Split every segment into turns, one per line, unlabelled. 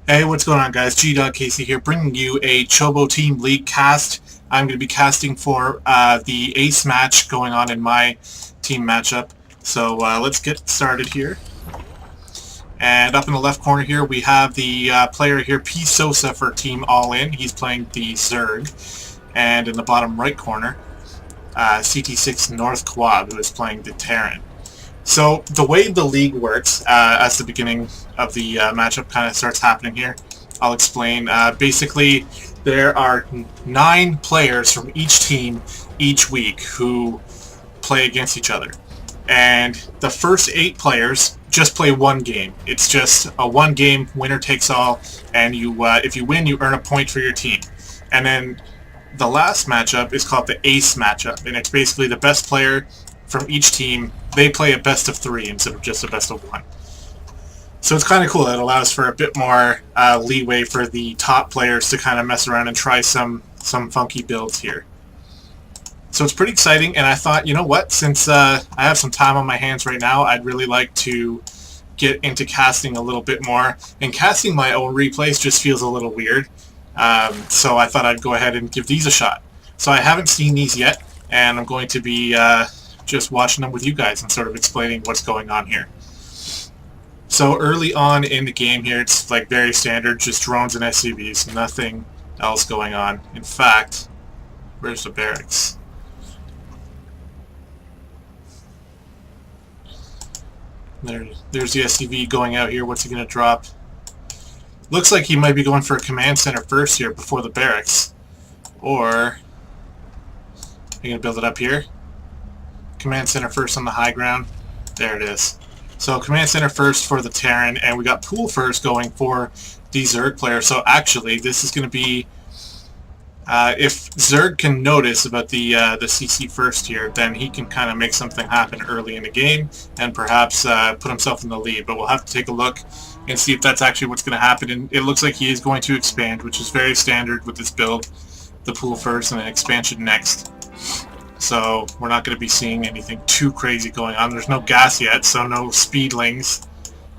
Hey, what's going on, guys? G.Casey here, bringing you a Chobo Team League cast. I'm going to be casting for the ace match going on in my team matchup. So let's get started here. And up in the left corner here, we have the player here, PSosa for Team All-In. He's playing the Zerg. And in the bottom right corner, CTsix NorthQuab, who is playing the Terran. So the way the league works, as the beginning of the matchup kind of starts happening here, I'll explain. Basically, there are 9 players from each team each week who play against each other. And the first 8 players just play one game. It's just a one game, winner takes all, and you if you win, you earn a point for your team. And then the last matchup is called the ace matchup, and it's basically the best player from each team. They play a best of 3 instead of just a best of 1. So it's kind of cool. It allows for a bit more leeway for the top players to kind of mess around and try some funky builds here. So it's pretty exciting, and I thought, you know what, since I have some time on my hands right now, I'd really like to get into casting a little bit more. And casting my own replays just feels a little weird. So I thought I'd go ahead and give these a shot. So I haven't seen these yet, and I'm going to be just watching them with you guys and sort of explaining what's going on here. So early on in the game here, it's like very standard, just drones and SCVs, nothing else going on. In fact, where's the barracks? There's the SCV going out here. What's he going to drop? Looks like he might be going for a command center first here before the barracks. Or, are you going to build it up here? Command center first on the high ground. There it is. So command center first for the Terran, and we got pool first going for the Zerg player. So actually, this is going to be, if Zerg can notice about the CC first here, then he can kind of make something happen early in the game and perhaps put himself in the lead. But we'll have to take a look and see if that's actually what's going to happen. And it looks like he is going to expand, which is very standard with this build. The pool first and then expansion next. So we're not going to be seeing anything too crazy going on. There's no gas yet, so no speedlings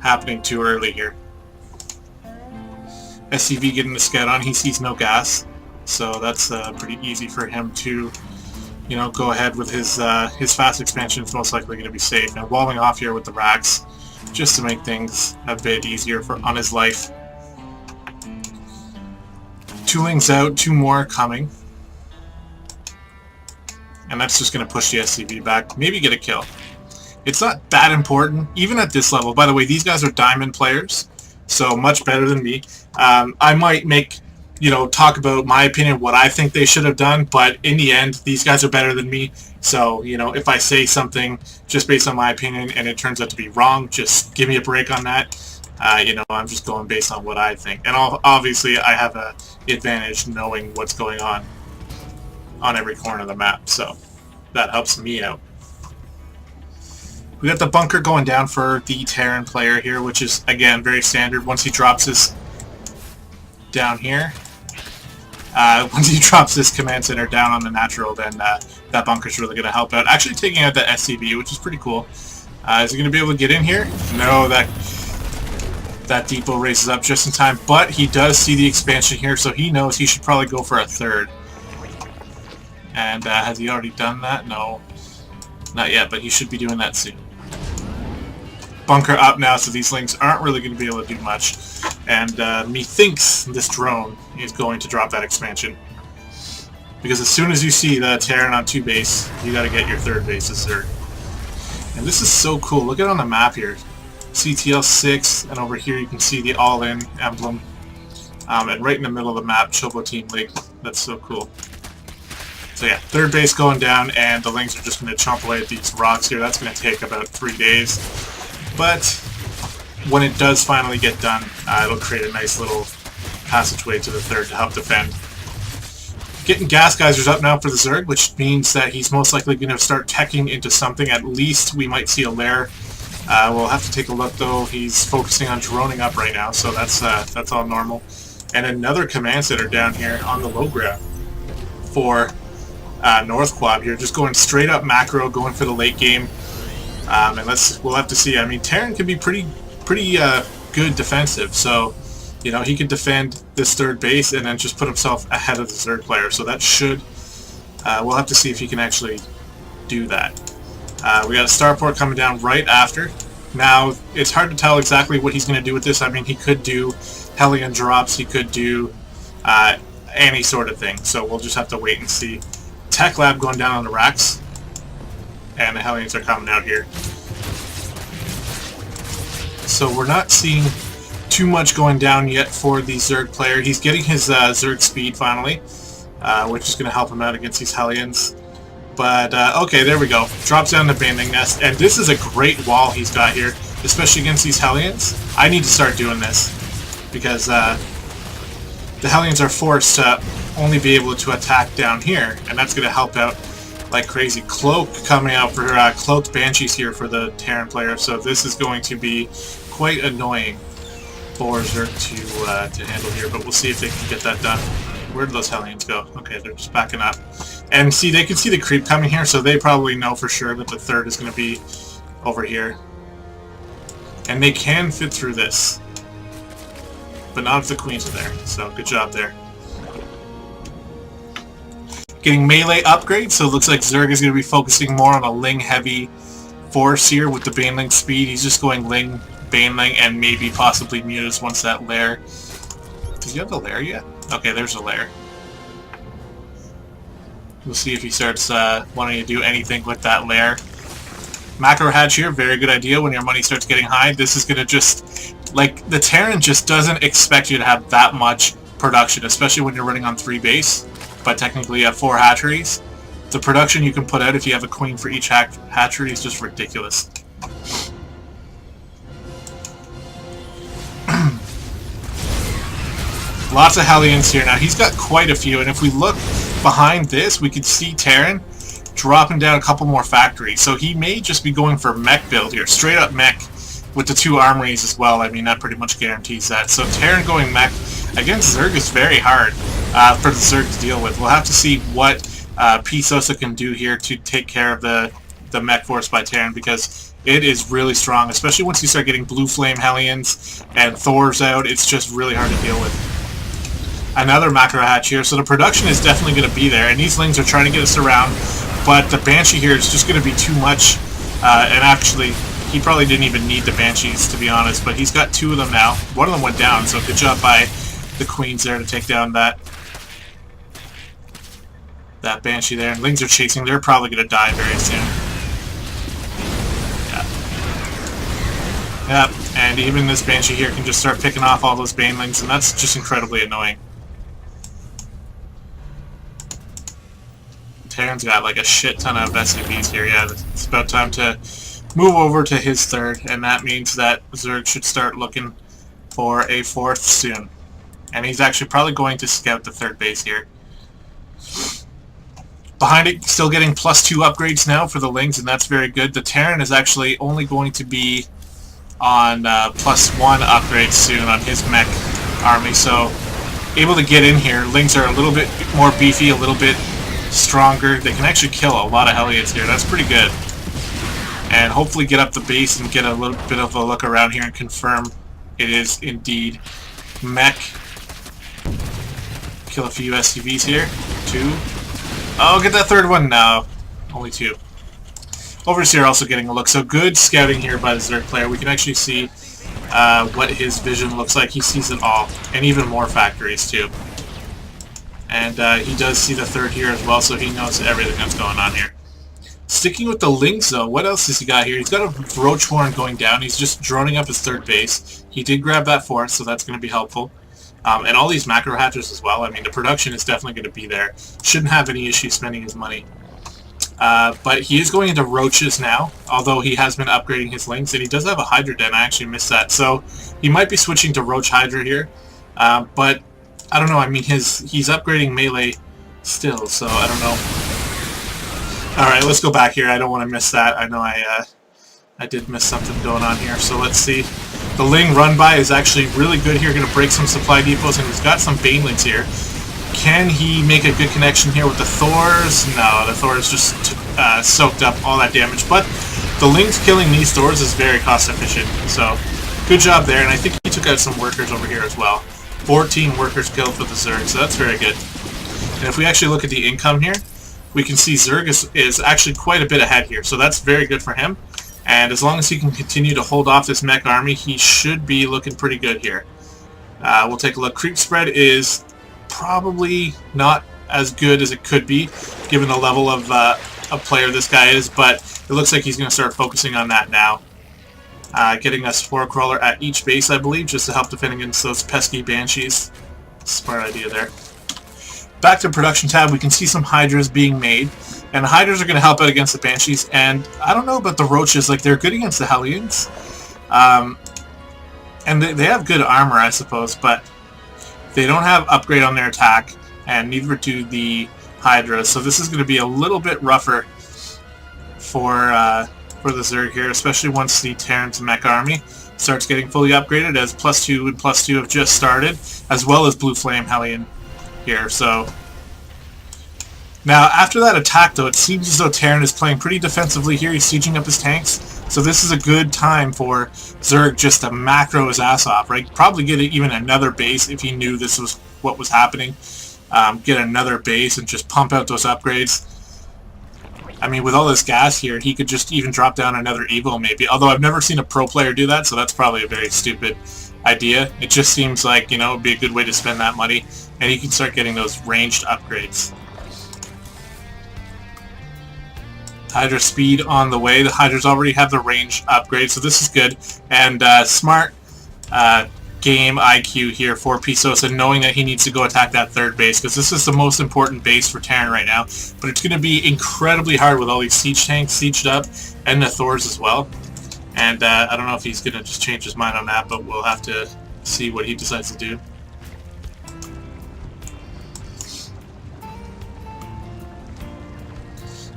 happening too early here. SCV getting the scout on. He sees no gas, so that's pretty easy for him to, you know, go ahead with his fast expansion. Is most likely going to be safe. Now walling off here with the racks, just to make things a bit easier on his life. 2 lings out, 2 more coming. And that's just going to push the SCV back, maybe get a kill. It's not that important, even at this level. By the way, these guys are diamond players, so much better than me. I might make, you know, talk about my opinion, what I think they should have done, but in the end, these guys are better than me. So, you know, if I say something just based on my opinion and it turns out to be wrong, just give me a break on that. You know, I'm just going based on what I think. And obviously, I have an advantage knowing what's going on every corner of the map, so that helps me out. We got the bunker going down for the Terran player here, which is, again, very standard. Once he drops this down here, once he drops this command center down on the natural, then that bunker's really going to help out. Actually taking out the SCV, which is pretty cool. Is he going to be able to get in here? No, that depot raises up just in time, but he does see the expansion here, so he knows he should probably go for a third. And has he already done that? No, not yet, but he should be doing that soon. Bunker up now, so these lings aren't really going to be able to do much. And methinks this drone is going to drop that expansion. Because as soon as you see the Terran on 2 base, you got to get your 3rd base as Zerg. And this is so cool. Look at it on the map here. CTsix, and over here you can see the All-In emblem. And right in the middle of the map, Chobo Team League. That's so cool. So yeah, 3rd base going down, and the lings are just going to chomp away at these rocks here. That's going to take about 3 days. But when it does finally get done, it'll create a nice little passageway to the 3rd to help defend. Getting gas geysers up now for the Zerg, which means that he's most likely going to start teching into something. At least we might see a lair. We'll have to take a look, though. He's focusing on droning up right now, so that's all normal. And another command center down here on the low ground for NorthQuab here, just going straight up macro, going for the late game. And we'll have to see. I mean, Terran can be pretty good defensive, so you know, he could defend this third base and then just put himself ahead of the Zerg player. So that should, we'll have to see if he can actually do that. We got a starport coming down right after. Now, it's hard to tell exactly what he's going to do with this. I mean, he could do Hellion drops, he could do any sort of thing. So we'll just have to wait and see. Tech Lab going down on the racks. And the Hellions are coming out here. So we're not seeing too much going down yet for the Zerg player. He's getting his Zerg speed finally, which is going to help him out against these Hellions. But, okay, there we go. Drops down the Banding Nest. And this is a great wall he's got here, especially against these Hellions. I need to start doing this, because the Hellions are forced to only be able to attack down here, and that's going to help out like crazy. Cloak coming out for Cloaked Banshees here for the Terran player, so this is going to be quite annoying for Zerg to handle here, but we'll see if they can get that done. Where did those Hellions go? Okay, they're just backing up. And see, they can see the creep coming here, so they probably know for sure that the third is going to be over here. And they can fit through this. But not if the queens are there, so good job there. Getting melee upgrades, so it looks like Zerg is going to be focusing more on a Ling-heavy force here with the Baneling speed. He's just going Ling, Baneling, and maybe possibly Mutas once that lair. Does he have the lair yet? Okay, there's the lair. We'll see if he starts wanting to do anything with that lair. Macro Hatch here, very good idea when your money starts getting high. This is going to just, like, the Terran just doesn't expect you to have that much production, especially when you're running on 3 base, but technically you have 4 hatcheries. The production you can put out if you have a queen for each hatchery is just ridiculous. Lots of Hellions here. Now, he's got quite a few, and if we look behind this, we can see Terran dropping down a couple more factories. So he may just be going for mech build here, straight up mech with the 2 armories as well. I mean, that pretty much guarantees that. So Terran going mech against Zerg is very hard for the Zerg to deal with. We'll have to see what PSosa can do here to take care of the mech force by Terran, because it is really strong, especially once you start getting Blue Flame Hellions and Thors out. It's just really hard to deal with. Another macro hatch here, so the production is definitely going to be there, and these Lings are trying to get us around, but the Banshee here is just going to be too much, and actually, he probably didn't even need the Banshees, to be honest, but he's got 2 of them now. One of them went down, so good job by the Queens there to take down that Banshee there, and Lings are chasing. They're probably going to die very soon. Yep, and even this Banshee here can just start picking off all those Banelings, and that's just incredibly annoying. Terran's got like a shit ton of SCVs here. Yeah, it's about time to move over to his third, and that means that Zerg should start looking for a 4th soon. And he's actually probably going to scout the 3rd base here. Behind it, still getting +2 upgrades now for the Lings, and that's very good. The Terran is actually only going to be on +1 upgrade soon on his mech army, so able to get in here. Lings are a little bit more beefy, a little bit stronger. They can actually kill a lot of Hellions here. That's pretty good. And hopefully get up the base and get a little bit of a look around here and confirm it is indeed mech. Kill a few SCVs here. 2. Oh, get that 3rd one. No, only 2. Overseer also getting a look. So good scouting here by the Zerg player. We can actually see what his vision looks like. He sees it all, and even more factories too. And he does see the 3rd here as well, so he knows everything that's going on here. Sticking with the Lings though, what else has he got here? He's got a Roach Horn going down. He's just droning up his 3rd base. He did grab that 4th, so that's going to be helpful. And all these macro hatchers as well. I mean, the production is definitely going to be there. Shouldn't have any issue spending his money. But he is going into Roaches now, although he has been upgrading his Lings, and he does have a Hydra Den. I actually missed that. So he might be switching to Roach Hydra here. But I don't know. I mean, he's upgrading melee still, so I don't know. Alright, let's go back here. I don't want to miss that. I know I did miss something going on here, so let's see. The Ling run by is actually really good here. Going to break some supply depots, and he's got some Banelings here. Can he make a good connection here with the Thors? No, the Thors just soaked up all that damage. But the Lings killing these Thors is very cost efficient. So good job there, and I think he took out some workers over here as well. 14 workers killed for the Zerg, so that's very good. And if we actually look at the income here, we can see Zerg is actually quite a bit ahead here, so that's very good for him. And as long as he can continue to hold off this mech army, he should be looking pretty good here. We'll take a look. Creep spread is probably not as good as it could be, given the level of player this guy is, but it looks like he's going to start focusing on that now. Getting a Spore Crawler at each base, I believe, just to help defend against those pesky Banshees. Smart idea there. Back to production tab, we can see some Hydras being made, and the Hydras are going to help out against the Banshees, and I don't know about the Roaches, like they're good against the Hellions, and they have good armor, I suppose, but they don't have upgrade on their attack, and neither do the Hydras, so this is going to be a little bit rougher for the Zerg here, especially once the Terran's mech army starts getting fully upgraded, as +2 and +2 have just started, as well as Blue Flame Hellion here. So now after that attack, though, it seems as though Terran is playing pretty defensively here. He's sieging up his tanks, so this is a good time for Zerg just to macro his ass off, right? Probably get even another base if he knew this was what was happening. Get another base and just pump out those upgrades. I mean, with all this gas here, he could just even drop down another Evo maybe. Although I've never seen a pro player do that, so that's probably a very stupid idea. It just seems like, you know, it would be a good way to spend that money, and he can start getting those ranged upgrades. Hydra speed on the way. The Hydras already have the range upgrade, so this is good. And smart game IQ here for PSosa, knowing that he needs to go attack that third base, because this is the most important base for Terran right now. But it's going to be incredibly hard with all these siege tanks sieged up, and the Thors as well. And I don't know if he's going to just change his mind on that, but we'll have to see what he decides to do.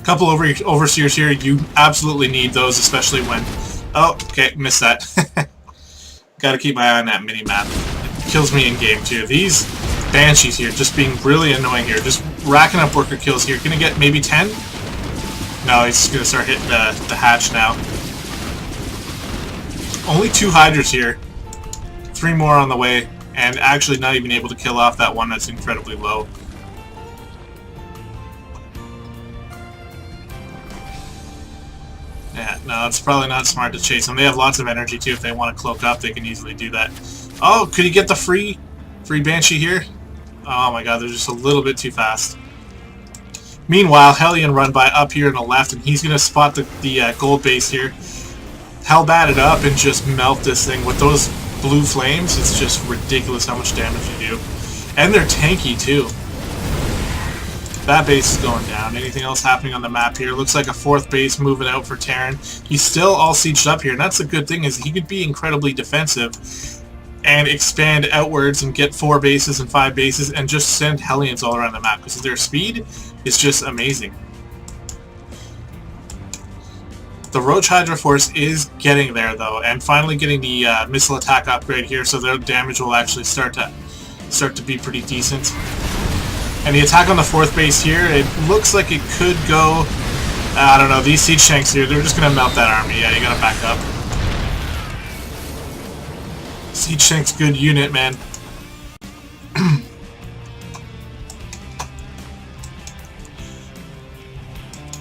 Couple overseers here. You absolutely need those, especially when... Oh, okay, missed that. Gotta keep my eye on that mini-map. It kills me in game too. These Banshees here just being really annoying here. Just racking up worker kills here. Gonna get maybe 10? No, he's just gonna start hitting the hatch now. Only 2 Hydras here. 3 more on the way. And actually not even able to kill off that one that's incredibly low. Yeah, no, it's probably not smart to chase them. They have lots of energy too. If they want to cloak up, they can easily do that. Oh, could he get the free Banshee here? Oh my god, they're just a little bit too fast. Meanwhile, Hellion run by up here on the left, and he's going to spot the gold base here. Hellbat it up and just melt this thing with those blue flames. It's just ridiculous how much damage you do. And they're tanky too. That base is going down. Anything else happening on the map here? Looks like a 4th base moving out for Terran. He's still all sieged up here, and that's the good thing, is he could be incredibly defensive and expand outwards and get 4 bases and 5 bases and just send Hellions all around the map, because their speed is just amazing. The Roach Hydra Force is getting there, though, and finally getting the missile attack upgrade here, so their damage will actually start to be pretty decent. And the attack on the 4th base here, it looks like it could go... I don't know, these siege tanks here, they're just going to melt that army. Yeah, you got to back up. Siege tank's good unit, man.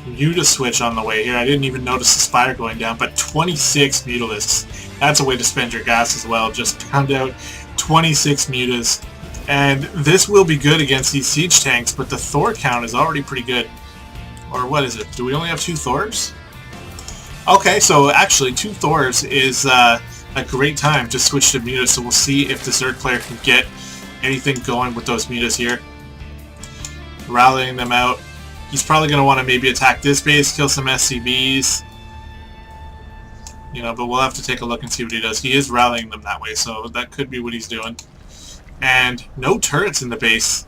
Muta switch on the way here. I didn't even notice the Spire going down, but 26 Mutalisks. That's a way to spend your gas as well. Just pound out 26 Mutas. And this will be good against these siege tanks, but the Thor count is already pretty good. Or what is it? Do we only have 2 Thors? Okay, so actually 2 Thors is a great time to switch to Mutas, so we'll see if the Zerg player can get anything going with those Mutas here. Rallying them out. He's probably going to want to maybe attack this base, kill some SCVs. You know, but we'll have to take a look and see what he does. He is rallying them that way, so that could be what he's doing. And no turrets in the base.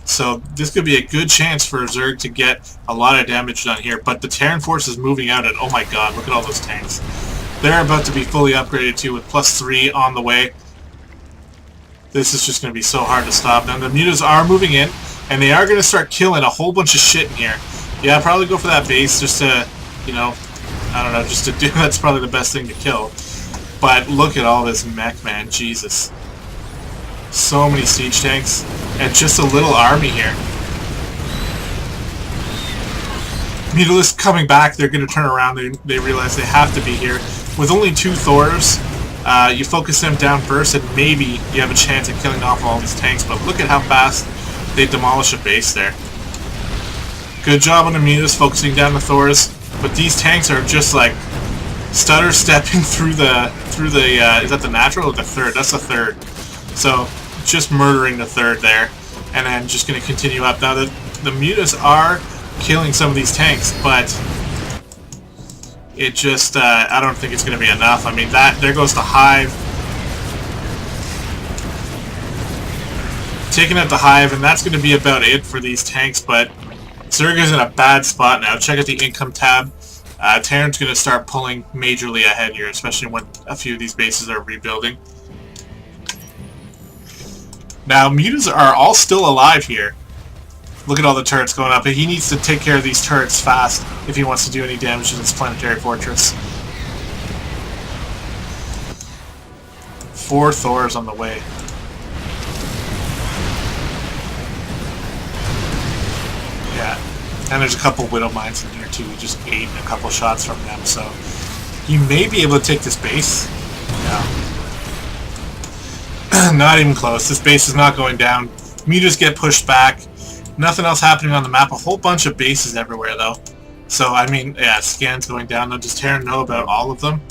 So this could be a good chance for Zerg to get a lot of damage done here. But the Terran force is moving out, and oh my god, look at all those tanks. They're about to be fully upgraded too, with +3 on the way. This is just going to be so hard to stop. Now the Mutas are moving in, and they are going to start killing a whole bunch of shit in here. Yeah, I'll probably go for that base just to, you know, I don't know, just to do, that's probably the best thing to kill. But look at all this mech, man, Jesus. So many siege tanks, and just a little army here. Mutalisks coming back, they're going to turn around, they realize they have to be here. With only 2 Thors, you focus them down first, and maybe you have a chance at killing off all these tanks, but look at how fast they demolish a base there. Good job on the Mutalisks focusing down the Thors, but these tanks are just like stutter stepping through the is that the natural or the third? That's the third. So just murdering the third there, and then just going to continue up. Now the Mutalisks are killing some of these tanks, but it just I don't think it's going to be enough. I mean, there goes the Hive, taking out the Hive, and that's going to be about it for these tanks. But Zerg is in a bad spot now. Check out the income tab. Terran's going to start pulling majorly ahead here, especially when a few of these bases are rebuilding. Now, Mutas are all still alive here. Look at all the turrets going up. He needs to take care of these turrets fast if he wants to do any damage to this planetary fortress. 4 Thors on the way. Yeah. And there's a couple Widow Mines in here too. We just ate a couple shots from them, so he may be able to take this base. Yeah. Not even close. This base is not going down. Mutas get pushed back. Nothing else happening on the map. A whole bunch of bases everywhere, though. So, I mean, yeah, scans going down. Now, does Terran know about all of them?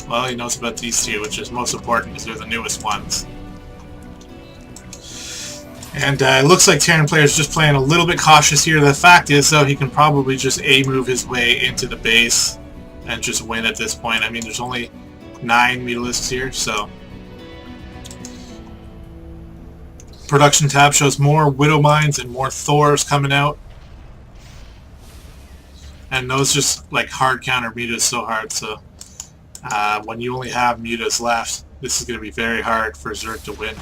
Well, he knows about these 2, which is most important because they're the newest ones. And it looks like Terran player's just playing a little bit cautious here. The fact is, though, he can probably just A-move his way into the base and just win at this point. I mean, there's only 9 Mutalisks here, so... Production tab shows more Widow Mines and more Thors coming out. And those just, like, hard counter Mutas so hard, so... when you only have Mutas left, this is going to be very hard for Zerg to win.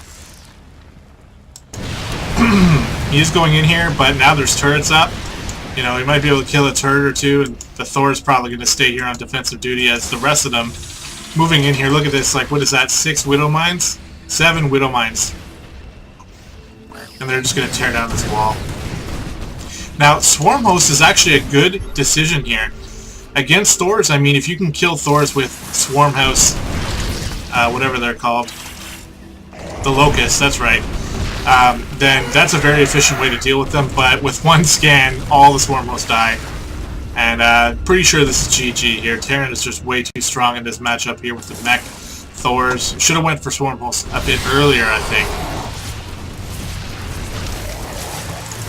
He is going in here, but now there's turrets up. You know, he might be able to kill a turret or 2, and the Thor is probably going to stay here on defensive duty as the rest of them moving in here. Look at this, like, what is that, 6 Widow Mines? 7 Widow Mines. And they're just going to tear down this wall. Now, Swarm Host is actually a good decision here. Against Thors, I mean, if you can kill Thors with Swarm House, whatever they're called, the Locust, that's right, then that's a very efficient way to deal with them. But with 1 scan, all the Swarm Hosts die. And pretty sure this is GG here. Terran is just way too strong in this matchup here with the mech Thors. Should have went for Swarm Hosts a bit earlier, I think.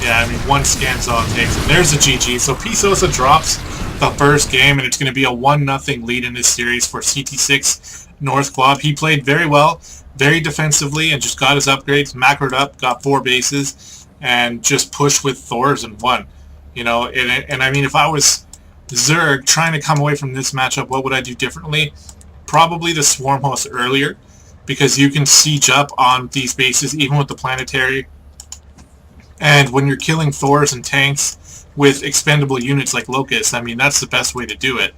Yeah, I mean, 1 scan's all it takes. And there's a GG. So PSosa drops the first game, and it's going to be a 1-0 lead in this series for CTsix NorthQuab. He played very well, very defensively, and just got his upgrades, macroed up, got 4 bases, and just pushed with Thors and won. You know, and I mean, if I was Zerg trying to come away from this matchup, what would I do differently? Probably the Swarm Host earlier, because you can siege up on these bases, even with the planetary. And when you're killing Thors and tanks with expendable units like Locust, I mean, that's the best way to do it.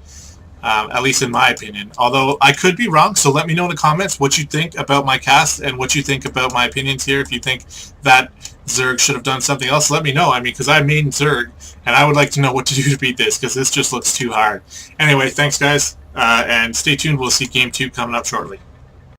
At least in my opinion. Although, I could be wrong, so let me know in the comments what you think about my cast and what you think about my opinions here. If you think that Zerg should have done something else, let me know. I mean, because I made Zerg, and I would like to know what to do to beat this, because this just looks too hard. Anyway, thanks guys, and stay tuned. We'll see Game 2 coming up shortly.